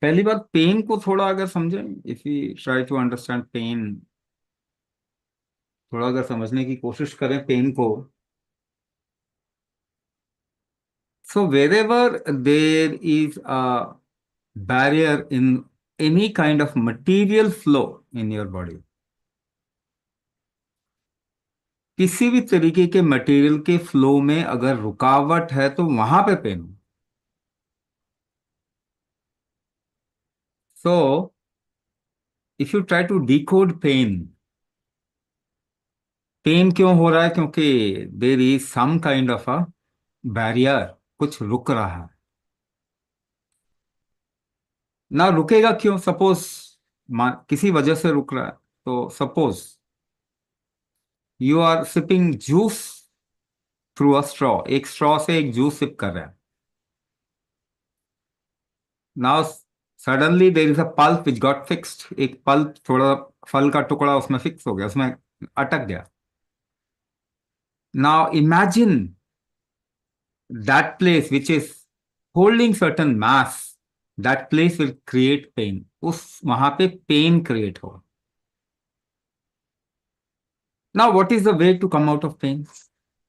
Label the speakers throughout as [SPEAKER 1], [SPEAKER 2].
[SPEAKER 1] पहली बात, पेन को थोड़ा अगर समझें, if you try to understand pain, थोड़ा अगर समझने की कोशिश करें पेन को, so wherever there is a barrier in any kind of material flow in your body, किसी भी तरीके के मटेरियल के फ्लो में अगर रुकावट है तो वहां पे पेन हो। So if you try to decode pain, pain क्यों हो रहा है? क्योंकि there is some kind of a barrier, कुछ रुक रहा है ना। रुकेगा क्यों? सपोज किसी वजह से रुक रहा है, तो suppose you are sipping juice through a straw, एक स्ट्रॉ से एक जूस सिप कर रहा है। Now suddenly there is a pulp which got fixed, एक पल्प, थोड़ा फल का टुकड़ा उसमें फिक्स हो गया, उसमें अटक गया। Now imagine that place which is holding certain mass, that place will create pain, उस वहां पे पेन क्रिएट होगा। Now what is the way to come out of pain?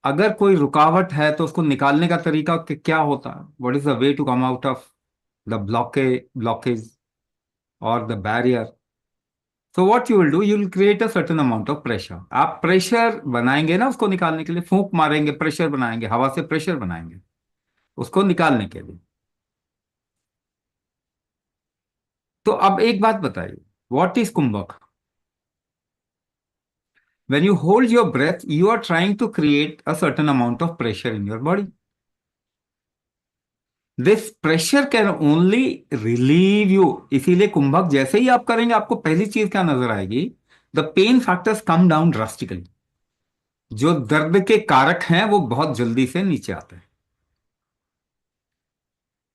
[SPEAKER 1] अगर कोई रुकावट है तो उसको निकालने का तरीका क्या होता है? What is the way to come out of the blockage और the barrier? So what you will do, you will create a certain amount of pressure. आप प्रेशर बनाएंगे ना उसको निकालने के लिए, फूंक मारेंगे, प्रेशर बनाएंगे, हवा से प्रेशर बनाएंगे उसको निकालने के लिए। तो अब एक बात बताइए, what is kumbhak? When you hold your breath, you are trying to create a certain amount of pressure in your body. This pressure can only relieve you. इसीलिए कुंभक जैसे ही आप करेंगे, आपको पहली चीज क्या नजर आएगी? The pain factors come down drastically. जो दर्द के कारक हैं वो बहुत जल्दी से नीचे आते हैं।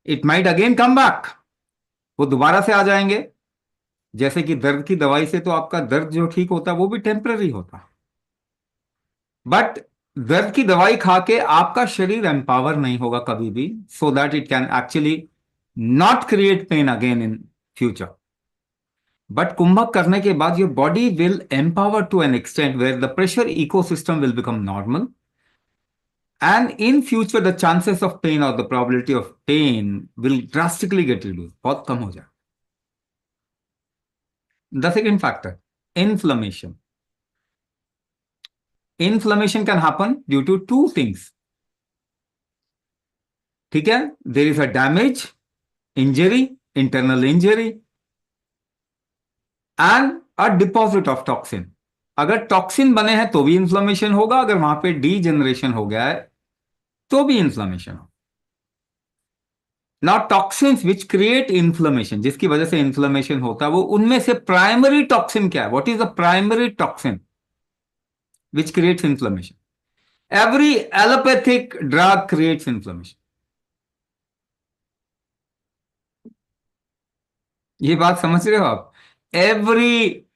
[SPEAKER 1] It might again come back, वो दोबारा से आ जाएंगे। जैसे कि दर्द की दवाई से तो आपका दर्द जो ठीक होता है वो भी टेम्पररी होता है, बट दर्द की दवाई खा के आपका शरीर एम्पावर नहीं होगा कभी भी, so that it can actually not create pain again in future. But kumbhak करने के बाद your body will empower to an extent where the pressure ecosystem will become normal, and in future the chances of pain or the probability of pain will drastically get reduced, बहुत कम हो जाए। The second factor, inflammation. Inflammation can happen due to two things, ठीक है? There is a damage, injury, internal injury, and a deposit of toxin. अगर toxin बने हैं तो भी इंफ्लेमेशन होगा, अगर वहां पे डीजेनरेशन हो गया है तो भी इंफ्लेमेशन हो। Now toxins which create inflammation, जिसकी वजह से इन्फ्लेमेशन होता है, वो उनमें से प्राइमरी टॉक्सिन क्या है? What is the primary toxin which creates inflammation? Every allopathic drug creates inflammation. ये बात समझ रहे हो आप? Every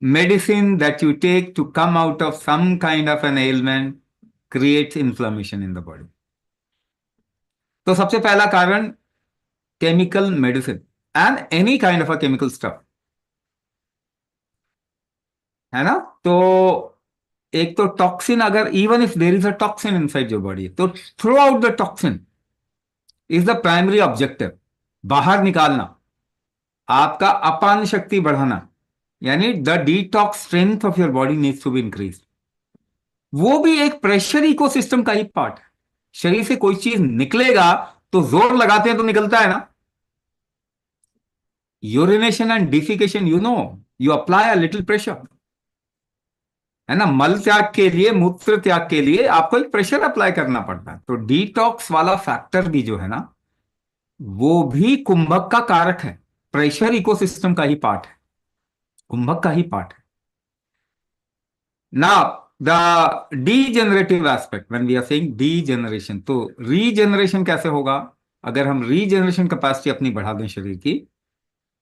[SPEAKER 1] medicine that you take to come out of some kind of an element creates inflammation in the body. तो सबसे पहला कारण, chemical medicine and any kind of a chemical stuff, है ना? तो एक तो टॉक्सिन, अगर even if there is a toxin inside your body, तो throw out the toxin is the primary objective. बाहर निकालना, आपका अपान शक्ति बढ़ाना, यानी the detox strength of your body needs to be increase. वो भी एक प्रेशर इकोसिस्टम का ही पार्ट है। शरीर से कोई चीज निकलेगा तो जोर लगाते हैं तो निकलता है ना। Urination and defecation, you know, you apply a little pressure, है ना? मल त्याग के लिए, मूत्र त्याग के लिए आपको एक प्रेशर अप्लाई करना पड़ता है। तो डिटॉक्स वाला फैक्टर भी जो है ना, वो भी कुंभक का कारक है, प्रेशर इकोसिस्टम का ही पार्ट है, कुंभक का ही पार्ट है। Now the degenerative aspect, when we are saying degeneration, तो रीजेनरेशन कैसे होगा? अगर हम रीजेनरेशन कैपेसिटी अपनी बढ़ा दें शरीर की,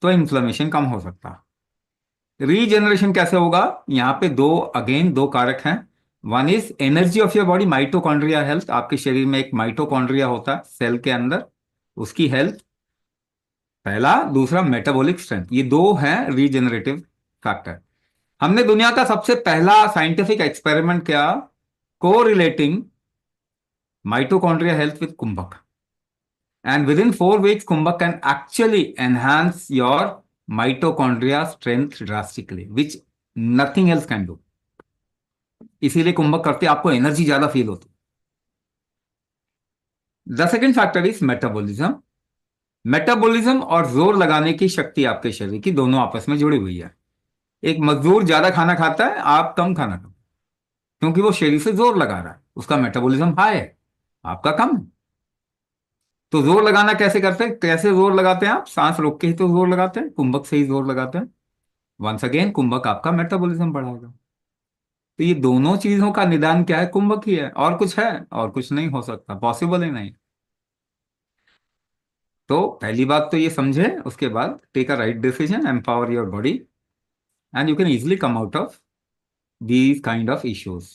[SPEAKER 1] तो इन्फ्लेमेशन कम हो सकता है। रीजेनरेशन कैसे होगा? यहां पे दो कारक हैं। One is energy of your body, mitochondria health. आपके शरीर में एक माइटोकॉन्ड्रिया होता है सेल के अंदर, उसकी हेल्थ। पहला, दूसरा मेटाबॉलिक स्ट्रेंथ, ये दो हैं रीजेनरेटिव फैक्टर। हमने दुनिया का सबसे पहला साइंटिफिक एक्सपेरिमेंट किया को relating mitochondria health with kumbhak, and within 4 weeks kumbhak can actually enhance your mitochondria strength drastically, which nothing else can do। इसीलिए कुंभक करते आपको एनर्जी ज्यादा फील होती। The second factor is metabolism. Metabolism और जोर लगाने की शक्ति आपके शरीर की दोनों आपस में जुड़ी हुई है। एक मजदूर ज्यादा खाना खाता है, आप कम खाना खाते, क्योंकि वो शरीर से जोर लगा रहा है, उसका मेटाबॉलिज्म हाई है, आपका कम है। तो जोर लगाना कैसे करते हैं, कैसे जोर लगाते हैं? आप सांस रोक के ही तो जोर लगाते हैं, कुंभक से ही जोर लगाते हैं। वंस अगेन कुंभक आपका मेटाबॉलिज्म बढ़ाएगा। तो ये दोनों चीजों का निदान क्या है? कुंभक ही है, और कुछ है? और कुछ नहीं हो सकता, पॉसिबल ही नहीं। तो पहली बात तो ये समझे, उसके बाद take a right decision, empower your body, and you can easily come out of these kind of issues.